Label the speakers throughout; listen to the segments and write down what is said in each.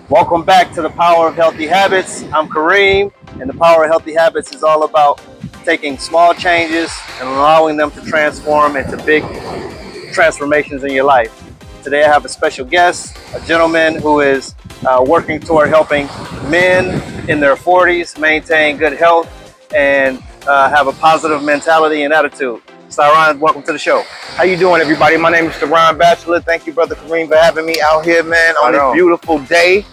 Speaker 1: Welcome back to the Power of Healthy Habits. I'm Kareem, and the Power of Healthy Habits is all about taking small changes and allowing them to transform into big transformations in your life. Today I have a special guest, a gentleman who is working toward helping men in their 40s maintain good health and have a positive mentality and attitude. Styron, welcome to the show.
Speaker 2: How you doing, everybody? My name is Styron Batchelor. Thank you, Brother Kareem, for having me out here, man, on this beautiful day.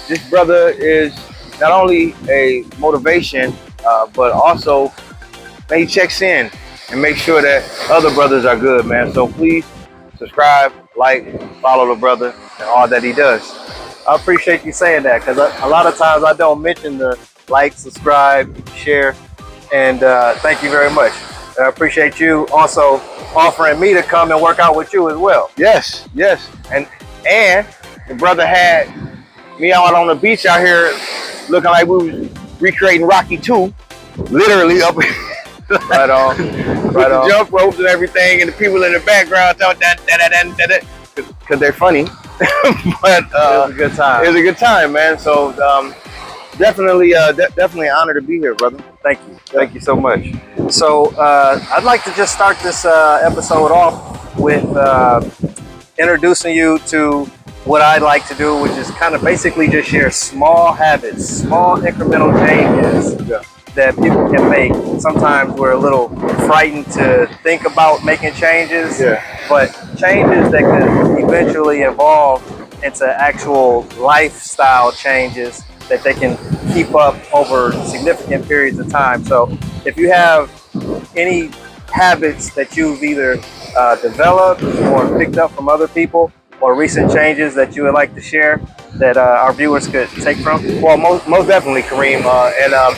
Speaker 2: This brother is not only a motivation, but also he checks in and makes sure that other brothers are good, man. So please subscribe, like, follow the brother and all that he does.
Speaker 1: I appreciate you saying that, because a lot of times I don't mention the like, subscribe, share, and thank you very much. I appreciate you also offering me to come and work out with you as well.
Speaker 2: Yes, yes. And the brother had me out on the beach out here looking like we was recreating Rocky 2, literally up
Speaker 1: right on, right on.
Speaker 2: Jump ropes and everything, and the people in the background talking that because they're funny. But
Speaker 1: it was a good time.
Speaker 2: It was a good time, man. So definitely an honor to be here, brother.
Speaker 1: Thank you. Thank you so much. So I'd like to just start this episode off with introducing you to what I like to do, which is kind of basically just share small habits, small incremental changes that people can make. Sometimes we're a little frightened to think about making changes, but changes that could eventually evolve into actual lifestyle changes that they can keep up over significant periods of time. So if you have any habits that you've either developed or picked up from other people, or recent changes that you would like to share that our viewers could take from?
Speaker 2: Well, most definitely, Kareem, and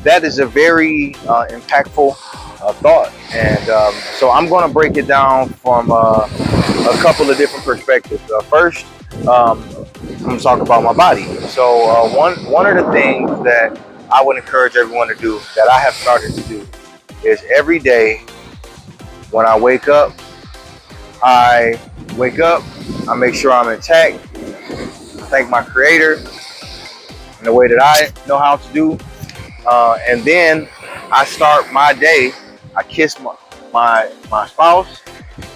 Speaker 2: that is a very impactful thought. And so I'm going to break it down from a couple of different perspectives. First, I'm going to talk about my body. So one of the things that I would encourage everyone to do, that I have started to do, is every day when I wake up, I make sure I'm intact, thank my creator in the way that I know how to do. And then I start my day, I kiss my spouse,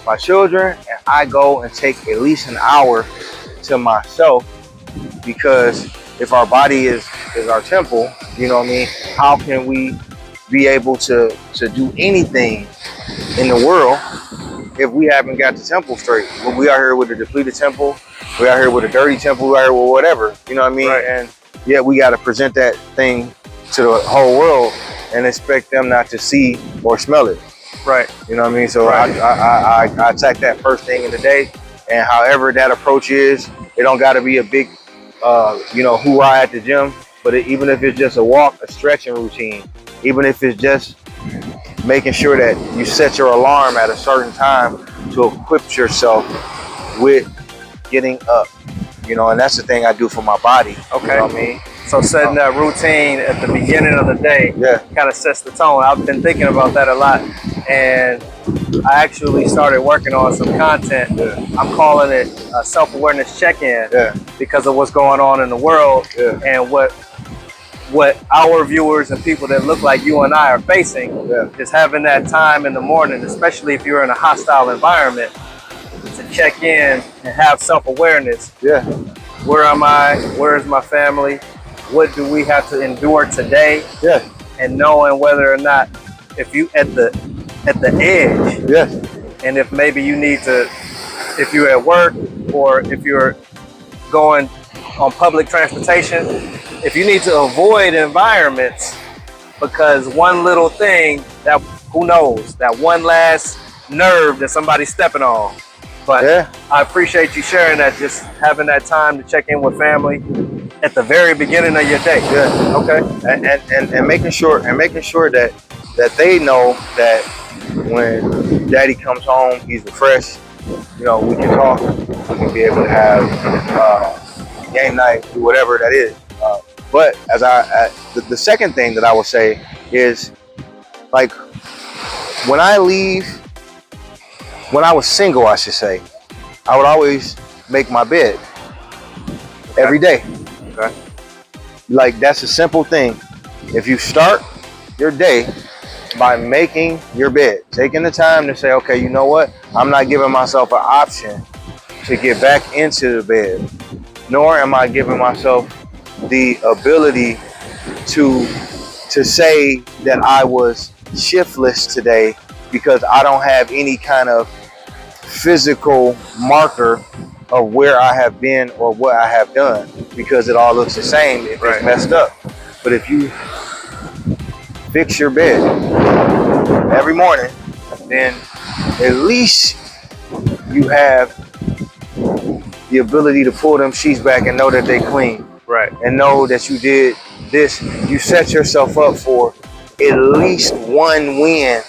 Speaker 2: my children, and I go and take at least an hour to myself, because if our body is our temple, you know what I mean, how can we be able to do anything in the world if we haven't got the temple straight? Well, we are here with a depleted temple, we are here with a dirty temple, we are here with whatever, you know what I mean?
Speaker 1: Right.
Speaker 2: And yeah, we got to present that thing to the whole world and expect them not to see or smell it.
Speaker 1: Right.
Speaker 2: You know what I mean? So
Speaker 1: Right.
Speaker 2: I attack that first thing in the day, and however that approach is, it don't got to be a big, hoorah at the gym, but even if it's just a walk, a stretching routine, even if it's just making sure that you set your alarm at a certain time to equip yourself with getting up, and that's the thing I do for my body.
Speaker 1: Okay.
Speaker 2: You know what I mean?
Speaker 1: So setting that routine at the beginning of the day kind of sets the tone. I've been thinking about that a lot, and I actually started working on some content. I'm calling it a self-awareness check-in because of what's going on in the world and what our viewers and people that look like you and I are facing. Is having that time in the morning, especially if you're in a hostile environment, to check in and have self-awareness. Where am I? Where is my family? What do we have to endure today? And knowing whether or not, if you at the edge, and if maybe you need to, if you're at work or if you're going on public transportation, if you need to avoid environments because one little thing that, who knows, that one last nerve that somebody's stepping on. But I appreciate you sharing that, just having that time to check in with family at the very beginning of your day.
Speaker 2: Okay. And making sure that they know that when daddy comes home, he's refreshed. We can talk. We can be able to have game night, do whatever that is. But as the second thing that I will say is, like, when I was single, I should say, I would always make my bed. every day.
Speaker 1: Okay.
Speaker 2: Like, that's a simple thing. If you start your day by making your bed, taking the time to say, okay, you know what? I'm not giving myself an option to get back into the bed, nor am I giving myself the ability to say that I was shiftless today because I don't have any kind of physical marker of where I have been or what I have done, because it all looks the same if it's messed up. But if you fix your bed every morning, then at least you have the ability to pull them sheets back and know that they clean.
Speaker 1: Right.
Speaker 2: And know that you did this. You set yourself up for at least one win,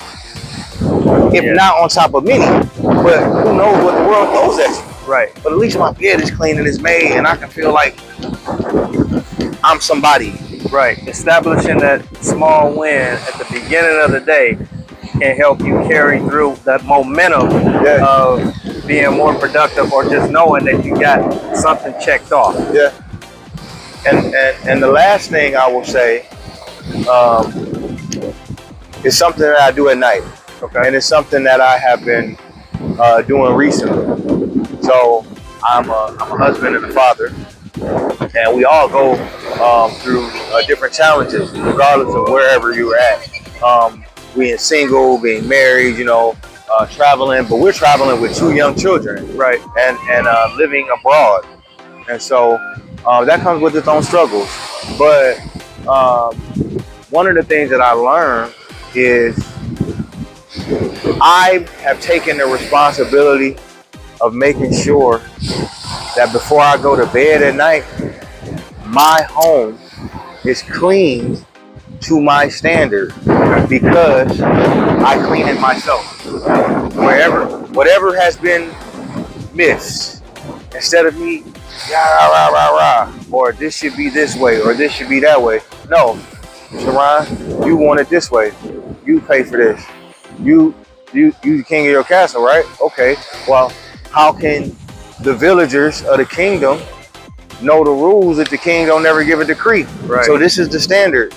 Speaker 2: if not on top of many. But who knows what the world throws at you.
Speaker 1: Right.
Speaker 2: But at least my bed is clean and it's made, and I can feel like I'm somebody.
Speaker 1: Right. Establishing that small win at the beginning of the day can help you carry through that momentum of being more productive, or just knowing that you got something checked off.
Speaker 2: Yeah. And the last thing I will say is something that I do at night.
Speaker 1: Okay.
Speaker 2: And it's something that I have been doing recently. So I'm a husband and a father, and we all go through different challenges, regardless of wherever you're at. Being single, being married, traveling, but we're traveling with 2 young children,
Speaker 1: right?
Speaker 2: And living abroad, and so that comes with its own struggles. But one of the things that I learned is I have taken the responsibility of making sure that before I go to bed at night, my home is clean to my standard, because I clean it myself. Whatever has been missed, instead of me, or this should be this way, or this should be that way. No, Sharon, you want it this way. You pay for this. You the king of your castle, right? Okay. Well, how can the villagers of the kingdom know the rules if the king don't never give a decree?
Speaker 1: Right.
Speaker 2: So this is the standard.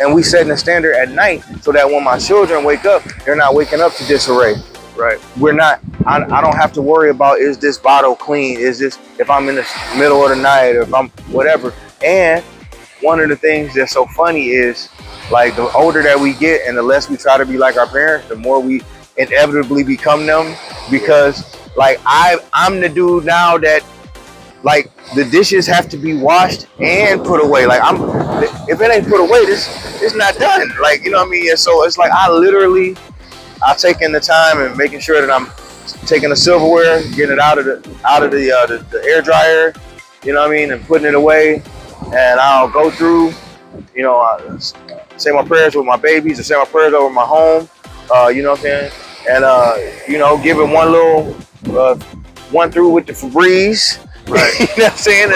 Speaker 2: And we setting the standard at night so that when my children wake up, they're not waking up to disarray.
Speaker 1: Right.
Speaker 2: We're not, I don't have to worry about, is this bottle clean? Is this, if I'm in the middle of the night, or if I'm whatever. And one of the things that's so funny is, like, the older that we get and the less we try to be like our parents, the more we inevitably become them. Because, like, I'm the dude now that, like, the dishes have to be washed and put away. Like, if it ain't put away, it's not done. Like, you know what I mean? And so it's like I've taken the time and making sure that I'm taking the silverware, getting it out of the air dryer, you know what I mean, and putting it away. And I'll go through, say my prayers with my babies, or say my prayers over my home, you know what I'm saying? And give it one little one through with the Febreze. Right. You know what I'm saying?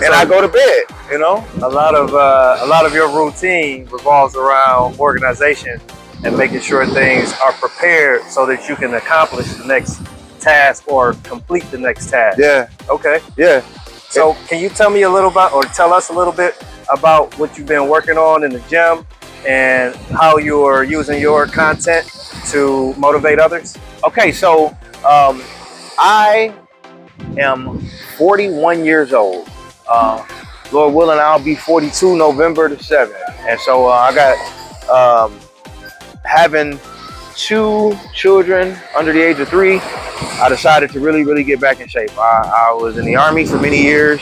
Speaker 2: And I go to bed,
Speaker 1: A lot of your routine revolves around organization and making sure things are prepared so that you can accomplish the next task or complete the next task.
Speaker 2: Yeah.
Speaker 1: Okay.
Speaker 2: Yeah.
Speaker 1: So can you tell me a little about, or tell us a little bit about what you've been working on in the gym and how you are using your content to motivate others?
Speaker 2: Okay, so I am 41 years old. Lord willing, I'll be 42 November the 7th. And so I got having 2 children under the age of 3. I decided to really get back in shape. I was in the Army for many years,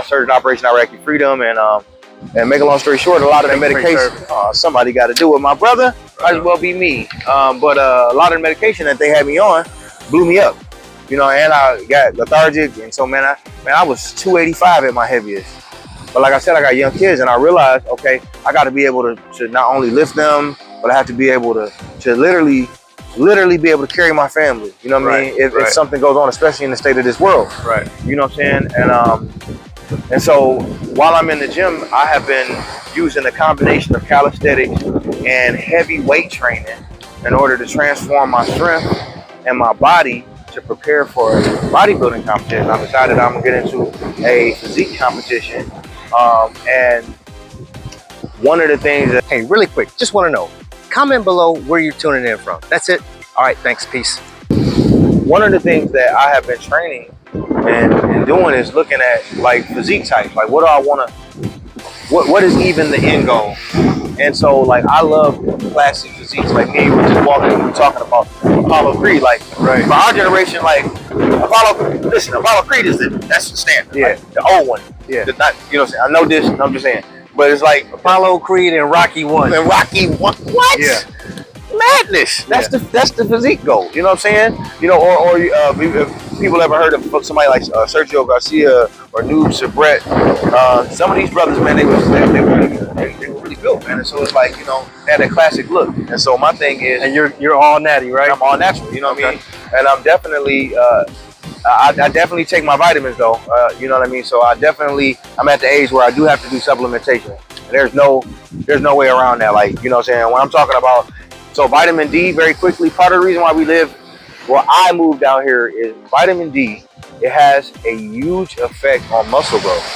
Speaker 2: served in Operation Iraqi Freedom, and make a long story short, a lot of the medication, somebody got to do it. My brother, might as well be me. But a lot of the medication that they had me on blew me up, and I got lethargic. And so, man, I was 285 at my heaviest. But like I said, I got young kids, and I realized, okay, I got to be able to not only lift them, but I have to be able to literally be able to carry my family. You know what I mean? If something goes on, especially in the state of this world. Right. You know what I'm saying? And so while I'm in the gym, I have been using a combination of calisthenics and heavy weight training in order to transform my strength and my body to prepare for a bodybuilding competition. I decided I'm gonna get into a physique competition. And one of the things that,
Speaker 1: Hey, really quick, just want to know, comment below where you're tuning in from. That's it. All right, thanks, peace.
Speaker 2: one of the things that I have been training and doing is looking at like physique types. Like, what do I want to, what is even the end goal? And so, like, I love classic physiques. Like, me and you were just walking, we were talking about Apollo Creed. Like,
Speaker 1: Right.
Speaker 2: for our generation, like, Apollo Creed is that's the standard.
Speaker 1: Yeah.
Speaker 2: Like, the old one.
Speaker 1: Yeah.
Speaker 2: Not, you know what I'm saying? I know this, I'm just saying. But it's like
Speaker 1: Apollo Creed and Rocky 1.
Speaker 2: and Rocky 1. What?
Speaker 1: Yeah.
Speaker 2: Madness. That's the physique goal. You know what I'm saying? You know, or if people ever heard of somebody like Sergio Garcia or Noob Sabret, some of these brothers, man, they were really built, man. And so it's like, you know, they had a classic look. And so my thing is,
Speaker 1: And you're all natty, right?
Speaker 2: I'm all natural. You know what I mean? And I'm definitely. I definitely take my vitamins though, you know what I mean? So I'm at the age where I do have to do supplementation. There's no way around that. Like, you know what I'm saying? When I'm talking about, so vitamin D, very quickly, part of the reason why I moved down here is vitamin D. It has a huge effect on muscle growth.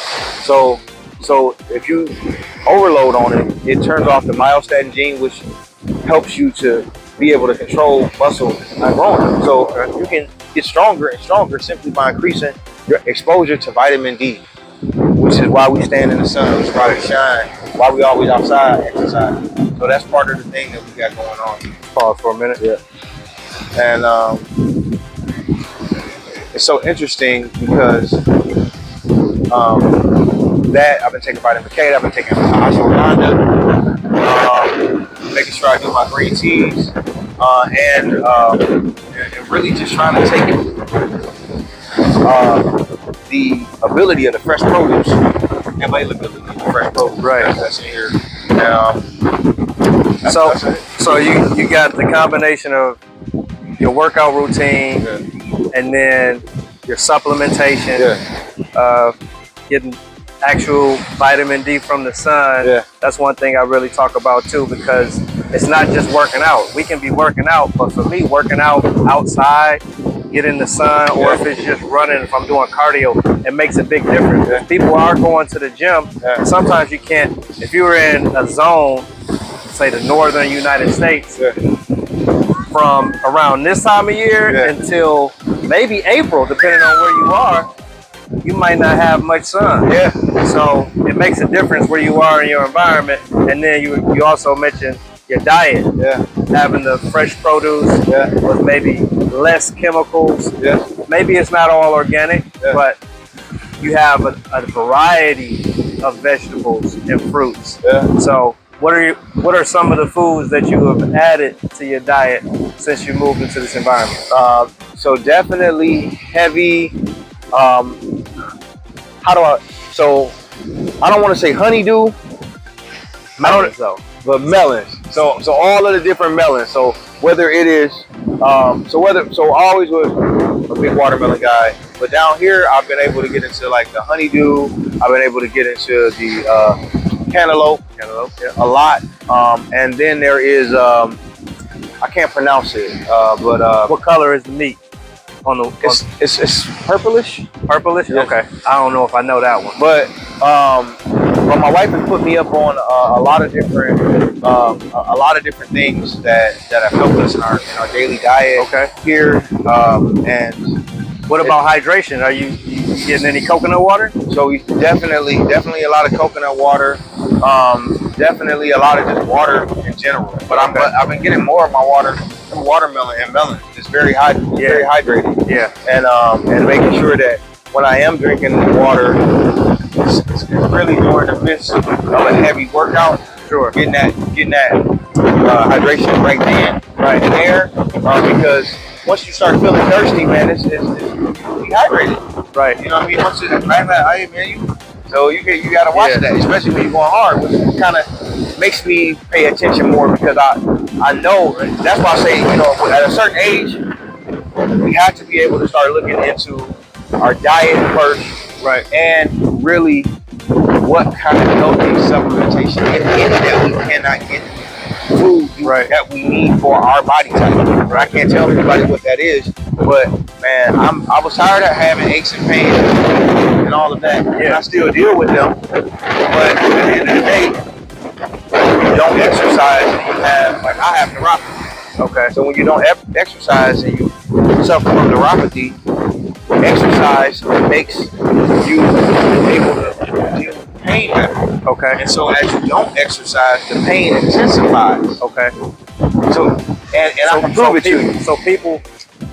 Speaker 2: So if you overload on it, it turns off the myostatin gene, which helps you to be able to control muscle growing. So you can get stronger and stronger simply by increasing your exposure to vitamin D, which is why we stand in the sun, which is why we shine, why we always outside exercise. So that's part of the thing that we got going on.
Speaker 1: Pause for a minute.
Speaker 2: Yeah. And it's so interesting because that I've been taking vitamin K, I've been taking ashwagandha, making sure I do my green teas, and really just trying to take the ability of the fresh produce, availability of the fresh produce,
Speaker 1: Right.
Speaker 2: That's in here.
Speaker 1: So you got the combination of your workout routine, and then your supplementation, getting actual vitamin D from the sun.
Speaker 2: Yeah.
Speaker 1: That's one thing I really talk about too, because it's not just working out. We can be working out, but for me, working out outside, get in the sun, or if it's just running, if I'm doing cardio, it makes a big difference. If people are going to the gym, sometimes you can't, if you were in a zone, say the northern United States, from around this time of year until maybe April, depending on where you are, you might not have much sun.
Speaker 2: Yeah.
Speaker 1: So it makes a difference where you are in your environment. And then you also mentioned your diet.
Speaker 2: Yeah.
Speaker 1: Having the fresh produce with maybe less chemicals.
Speaker 2: Yeah.
Speaker 1: Maybe it's not all organic, but you have a variety of vegetables and fruits.
Speaker 2: Yeah.
Speaker 1: So what are some of the foods that you have added to your diet since you moved into this environment?
Speaker 2: So definitely heavy. So I don't want to say honeydew.
Speaker 1: Melons though.
Speaker 2: But melons. So all of the different melons. So whether it is, so I always was a big watermelon guy. But down here, I've been able to get into like the honeydew. I've been able to get into the cantaloupe a lot. And then there is, I can't pronounce it, but
Speaker 1: What color is the meat?
Speaker 2: it's purplish.
Speaker 1: Purplish?
Speaker 2: Yeah.
Speaker 1: Okay. I don't know if I know that one.
Speaker 2: But my wife has put me up on a lot of different things that have helped us in our daily diet.
Speaker 1: Okay.
Speaker 2: Here, and
Speaker 1: What about hydration? Are you getting any coconut water?
Speaker 2: so we definitely a lot of coconut water. Definitely a lot of just water in general. But I've been getting more of my water from watermelon and melon. It's very very hydrated.
Speaker 1: Yeah.
Speaker 2: And making sure that when I am drinking water, it's really during the midst of a heavy workout.
Speaker 1: Sure.
Speaker 2: Getting that hydration right then, right in there, because once you start feeling thirsty, man, it's dehydrated.
Speaker 1: Right.
Speaker 2: You know what I mean? Once so you gotta watch that, especially when you're going hard, which kind of makes me pay attention more, because I know, that's why I say, you know, at a certain age, we have to be able to start looking into our diet first, right? And really, what kind of healthy supplementation, if any, that we cannot get food that we need for our body type. I can't tell everybody what that is, But man, I was tired of having aches and pains and all of that. And I still deal with them. But at the end of the day, you don't exercise and you have, like I have neuropathy.
Speaker 1: Okay.
Speaker 2: So when you don't exercise and you suffer from neuropathy, exercise makes you able to deal with pain better.
Speaker 1: Okay.
Speaker 2: And so as you don't exercise, the pain intensifies.
Speaker 1: Okay.
Speaker 2: So and I can prove it to you.
Speaker 1: So people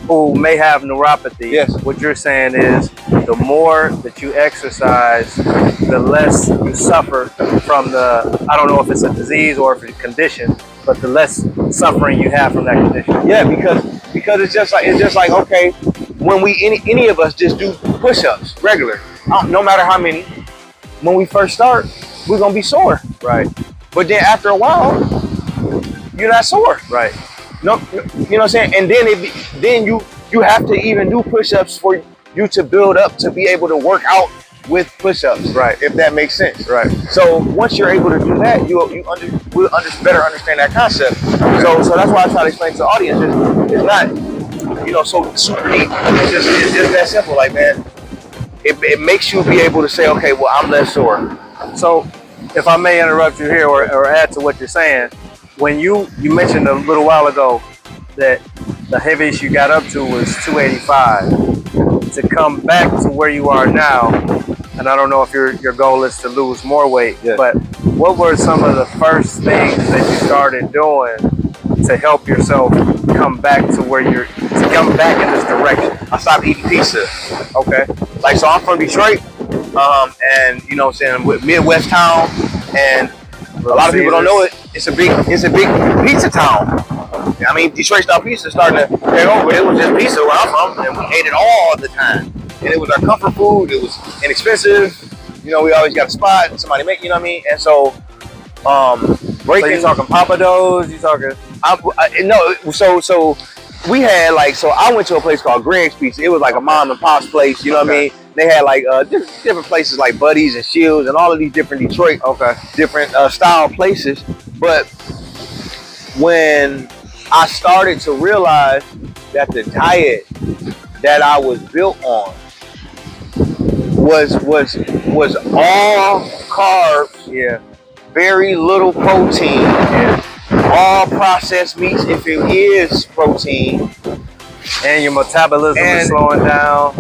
Speaker 1: who may have neuropathy,
Speaker 2: Yes.
Speaker 1: what you're saying is the more that you exercise, the less you suffer from the, I don't know if it's a disease or if it's a condition, but the less suffering you have from that condition.
Speaker 2: Yeah, because it's just like okay, when we any of us just do push-ups regular, no matter how many, when we first start, we're gonna be sore.
Speaker 1: Right.
Speaker 2: But then after a while, you're not sore.
Speaker 1: Right.
Speaker 2: No, you know what I'm saying? And then you have to even do push-ups for you to build up to be able to work out with push-ups.
Speaker 1: Right.
Speaker 2: If that makes sense.
Speaker 1: Right.
Speaker 2: So once you're able to do that, we'll better understand that concept. So that's why I try to explain to the audience. It's not, so super deep. It's just that simple. Like, man, it makes you be able to say, okay, well, I'm less sore.
Speaker 1: So if I may interrupt you here or add to what you're saying, when you mentioned a little while ago that the heaviest you got up to was 285. To come back to where you are now, and I don't know if your goal is to lose more weight, but what were some of the first things that you started doing to help yourself come back to come back in this direction?
Speaker 2: I stopped eating pizza.
Speaker 1: Okay.
Speaker 2: Like, so I'm from Detroit, and you know what I'm saying, Midwest town, and a lot of people don't know it. It's a big pizza town. I mean, Detroit style pizza starting to take over. It was just pizza where I'm from, and we ate it all the time. And it was our comfort food. It was inexpensive. We always got a spot and somebody make. You know what I mean? And so,
Speaker 1: So you talking Papa Do's? You talking?
Speaker 2: So we had I went to a place called Greg's Pizza. It was like a mom and pop's place. You know what I mean? They had different places like Buddy's and Shields and all of these different Detroit, different style places. But when I started to realize that the diet that I was built on was all carbs, very little protein, all processed meats if it is protein,
Speaker 1: and your metabolism is slowing down.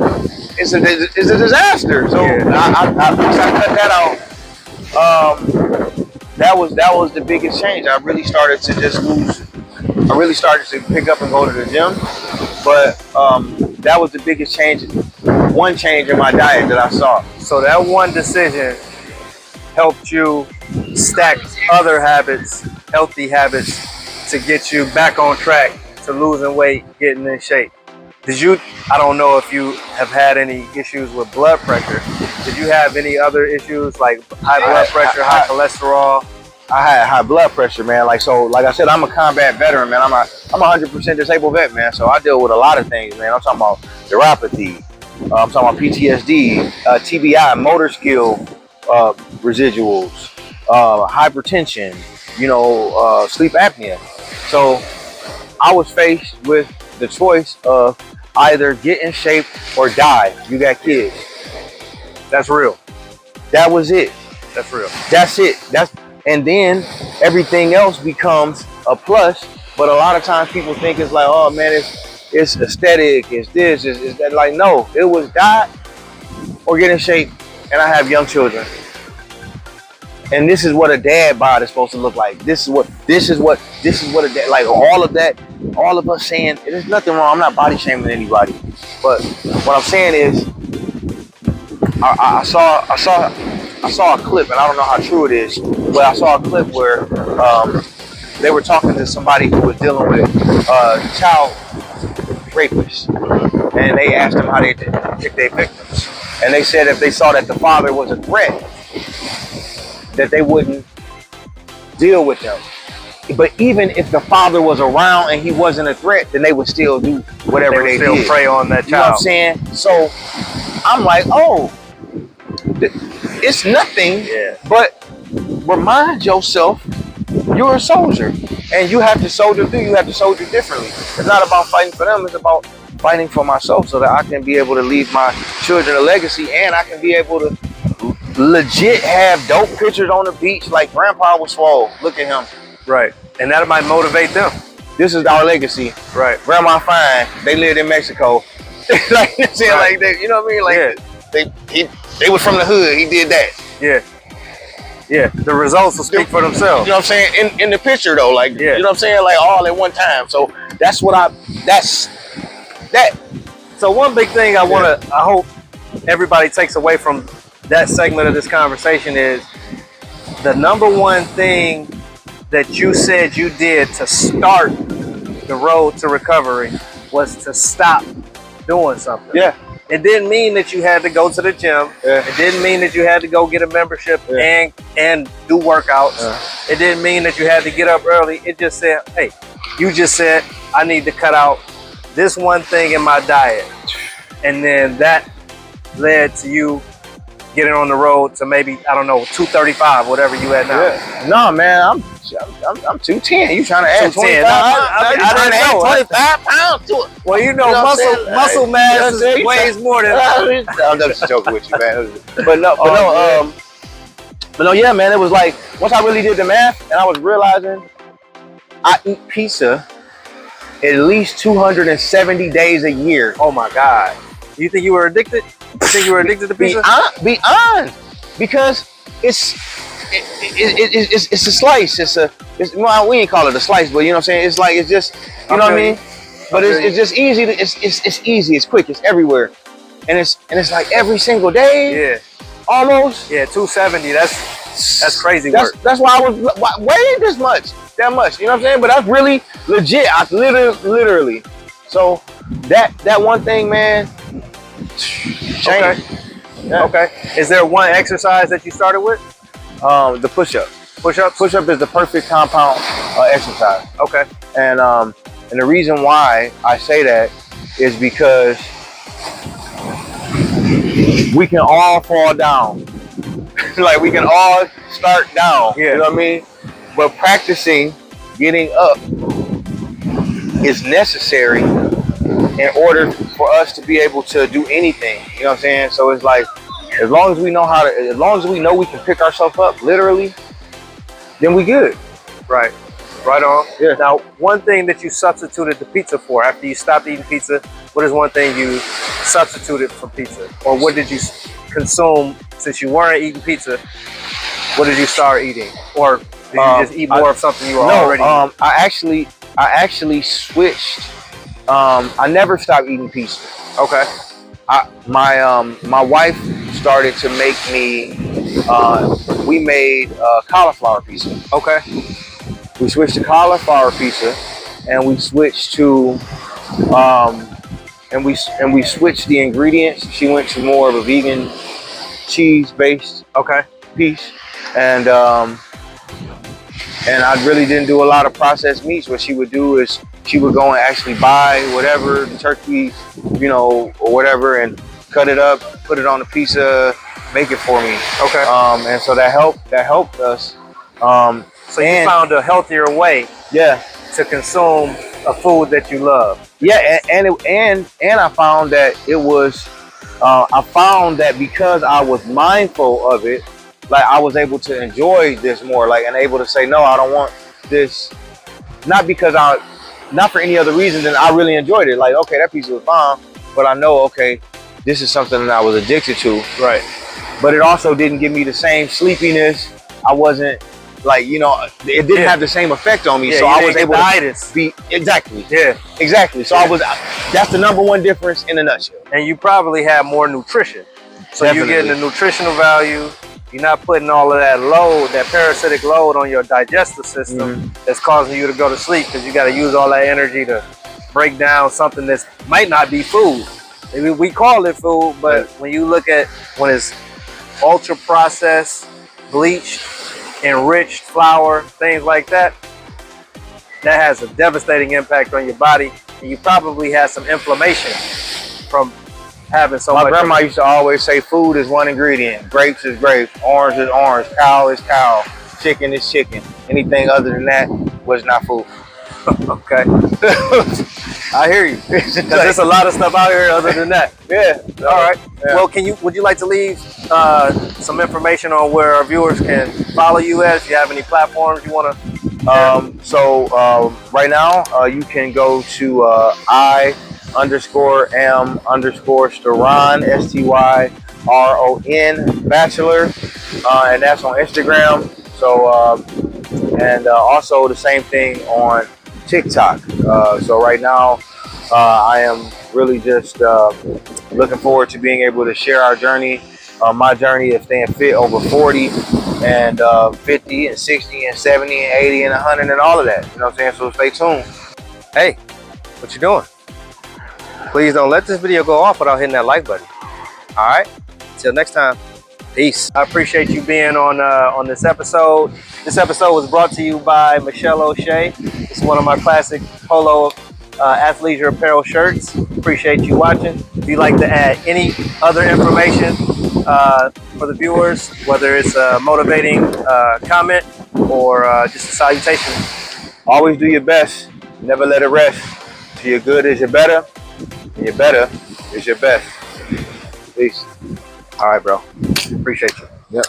Speaker 2: It's a disaster. So once I cut that out, that was the biggest change. I really started to just lose. I really started to pick up and go to the gym, but that was the biggest change. One change in my diet that I saw.
Speaker 1: So that one decision helped you stack other habits, healthy habits, to get you back on track to losing weight, getting in shape. I don't know if you have had any issues with blood pressure. Did you have any other issues like high blood pressure, high cholesterol?
Speaker 2: I had high blood pressure, man. Like I said, I'm a combat veteran, man. I'm a 100% disabled vet, man. So I deal with a lot of things, man. I'm talking about neuropathy. I'm talking about PTSD, TBI, motor skill residuals, hypertension, sleep apnea. So I was faced with the choice of either get in shape or die. You got kids.
Speaker 1: That's real.
Speaker 2: That was it.
Speaker 1: That's real.
Speaker 2: That's it. And then everything else becomes a plus. But a lot of times people think it's like, oh man, it's aesthetic, it's this, it's that. Like, no, it was die or get in shape. And I have young children. And this is what a dad bod is supposed to look like. This is what a dad, like all of that, all of us saying, there's nothing wrong. I'm not body shaming anybody. But what I'm saying is, I saw a clip, and I don't know how true it is, but I saw a clip where they were talking to somebody who was dealing with child rapists, and they asked them how they pick their victims, and they said if they saw that the father was a threat, that they wouldn't deal with them. But even if the father was around and he wasn't a threat, then they would still do whatever they
Speaker 1: still
Speaker 2: did.
Speaker 1: prey on that child.
Speaker 2: You know what I'm saying? So I'm like, oh, it's nothing, but remind yourself you're a soldier and you have to soldier through. You have to soldier differently. It's not about fighting for them. It's about fighting for myself so that I can be able to leave my children a legacy, and I can be able to legit have dope pictures on the beach like Grandpa was swole. Look at him.
Speaker 1: Right. And that might motivate them.
Speaker 2: This is our legacy.
Speaker 1: Right.
Speaker 2: Grandma fine. They lived in Mexico. Like, you know, saying, like that, you know what I mean? Like they was from the hood. He did that.
Speaker 1: Yeah. Yeah. The results will speak for themselves.
Speaker 2: You know what I'm saying? In the picture though, like,
Speaker 1: yeah.
Speaker 2: You know what I'm saying? Like all at one time. So that's what that's that.
Speaker 1: So one big thing I hope everybody takes away from that segment of this conversation is the number one thing that you said you did to start the road to recovery was to stop doing something.
Speaker 2: Yeah.
Speaker 1: It didn't mean that you had to go to the gym.
Speaker 2: Yeah.
Speaker 1: It didn't mean that you had to go get a membership and do workouts. It didn't mean that you had to get up early. It just said, hey, you just said, I need to cut out this one thing in my diet. And then that led to you getting on the road to maybe, I don't know, 235, whatever you at now.
Speaker 2: Yeah. No, man, I'm 210. You trying to add 25 pounds?
Speaker 1: I trying to add 25 pounds to it. Well, you know muscle mass weighs more than
Speaker 2: I'm just joking with you, man. But no, yeah, man. It was like, once I really did the math and I was realizing I eat pizza at least 270 days a year.
Speaker 1: Oh my God. You think you were addicted? You think you were addicted to pizza?
Speaker 2: Beyond, because it's a slice. Well, we ain't call it a slice, but you know what I'm saying. It's like, it's just, you know what I mean. But it's just easy. It's easy. It's quick. It's everywhere, and it's like every single day. Yeah. Almost.
Speaker 1: Yeah, 270. That's crazy work.
Speaker 2: That's why I was weighing this much, that much. You know what I'm saying? But that's really legit. I literally. So that one thing, man. Change.
Speaker 1: Okay. Yeah. Okay. Is there one exercise that you started with?
Speaker 2: The push-up. Push-up is the perfect compound exercise.
Speaker 1: Okay.
Speaker 2: And the reason why I say that is because we can all fall down. Like, we can all start down. Yeah. You know what I mean? But practicing getting up is necessary in order for us to be able to do anything. You know what I'm saying? So it's like, as long as we know we can pick ourselves up, literally, then we good.
Speaker 1: Right. Right on.
Speaker 2: Yeah.
Speaker 1: Now, one thing that you substituted the pizza for after you stopped eating pizza, what is one thing you substituted for pizza? Or what did you consume since you weren't eating pizza? What did you start eating? Or did you just eat more of something you were already eating?
Speaker 2: I actually switched. I never stopped eating pizza.
Speaker 1: Okay.
Speaker 2: My wife started to make me. We made cauliflower pizza.
Speaker 1: Okay.
Speaker 2: We switched to cauliflower pizza, and we switched to, and we switched the ingredients. She went to more of a vegan, cheese-based piece, and I really didn't do a lot of processed meats. What she would do is she would go and actually buy whatever, the turkey, you know, or whatever, and cut it up, put it on the pizza, make it for me.
Speaker 1: Okay.
Speaker 2: And so that helped us.
Speaker 1: So you found a healthier way, to consume a food that you love.
Speaker 2: Yeah, and I found that it was. I found that because I was mindful of it, like, I was able to enjoy this more, like, and able to say, no, I don't want this. Not for any other reason than I really enjoyed it. Like, okay, that pizza was bomb, but I know, okay, this is something that I was addicted to.
Speaker 1: Right.
Speaker 2: But it also didn't give me the same sleepiness. I wasn't, like, you know, it didn't have the same effect on me.
Speaker 1: Yeah,
Speaker 2: so I was able to be, exactly.
Speaker 1: Yeah.
Speaker 2: Exactly. So that's the number one difference in a nutshell.
Speaker 1: And you probably have more nutrition. So you're getting the nutritional value. You're not putting all of that load, that parasitic load on your digestive system that's causing you to go to sleep, because you got to use all that energy to break down something that might not be food. Maybe we call it food, but when you look at when it's ultra processed, bleached, enriched flour, things like that, that has a devastating impact on your body, and you probably have some inflammation from having so much.
Speaker 2: My grandma used to always say, food is one ingredient. Grapes is grapes, orange is orange, cow is cow, chicken is chicken. Anything other than that was not food.
Speaker 1: Okay. I hear you. Because there's a lot of stuff out here other than that.
Speaker 2: Yeah.
Speaker 1: All right.
Speaker 2: Yeah.
Speaker 1: Well, would you like to leave some information on where our viewers can follow you at? If you have any platforms you want to.
Speaker 2: Right now, you can go to I_am_Styron STYRON Batchelor, and that's on Instagram. So and also the same thing on TikTok. So right now, I am really just looking forward to being able to share our journey, my journey of staying fit over 40 and 50 and 60 and 70 and 80 and 100 and all of that. You know what I'm saying? So stay tuned.
Speaker 1: Hey, what you doing? Please don't let this video go off without hitting that like button. All right. Till next time. Peace. I appreciate you being on this episode. This episode was brought to you by Michelle O'Shea. It's one of my classic polo athleisure apparel shirts. Appreciate you watching. If you'd like to add any other information for the viewers, whether it's a motivating comment or just a salutation,
Speaker 2: Always do your best. Never let it rest. So your good is your better, and your better is your best. Peace.
Speaker 1: all right, bro. Appreciate you.
Speaker 2: Yep.